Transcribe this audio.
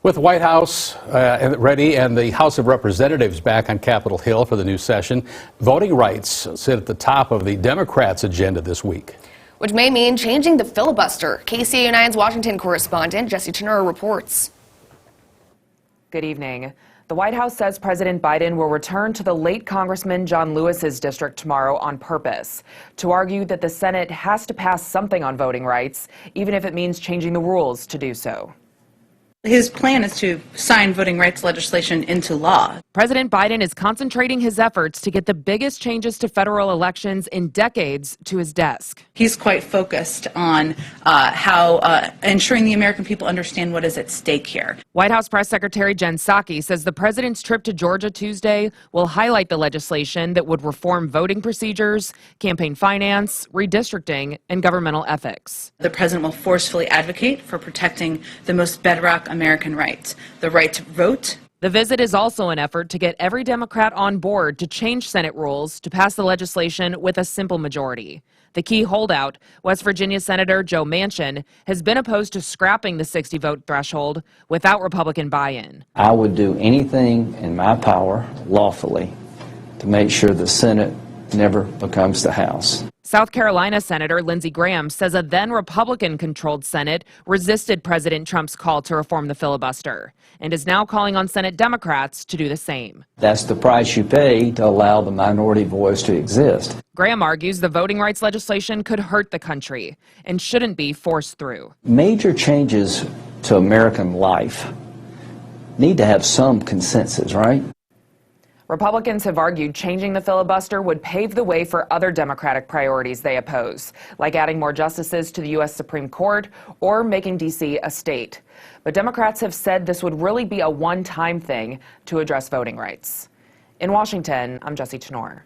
With the White House ready and the House of Representatives back on Capitol Hill for the new session, voting rights sit at the top of the Democrats' agenda this week. Which may mean changing the filibuster. KCAA 9's Washington correspondent Jesse Tenor reports. Good evening. The White House says President Biden will return to the late Congressman John Lewis's district tomorrow on purpose to argue that the Senate has to pass something on voting rights, even if it means changing the rules to do so. His plan is to sign voting rights legislation into law. President Biden is concentrating his efforts to get the biggest changes to federal elections in decades to his desk. He's quite focused on how ensuring the American people understand what is at stake here. White House Press Secretary Jen Psaki says the president's trip to Georgia Tuesday will highlight the legislation that would reform voting procedures, campaign finance, redistricting, and governmental ethics. The president will forcefully advocate for protecting the most bedrock American rights, the right to vote. The visit is also an effort to get every Democrat on board to change Senate rules to pass the legislation with a simple majority. The key holdout, West Virginia Senator Joe Manchin, has been opposed to scrapping the 60-vote threshold without Republican buy-in. I would do anything in my power lawfully to make sure the Senate never becomes the House. South Carolina Senator Lindsey Graham says a then Republican-controlled Senate resisted President Trump's call to reform the filibuster and is now calling on Senate Democrats to do the same. That's the price you pay to allow the minority voice to exist. Graham argues the voting rights legislation could hurt the country and shouldn't be forced through. Major changes to American life need to have some consensus, right? Republicans have argued changing the filibuster would pave the way for other Democratic priorities they oppose, like adding more justices to the U.S. Supreme Court or making D.C. a state. But Democrats have said this would really be a one-time thing to address voting rights. In Washington, I'm Jesse Tenor.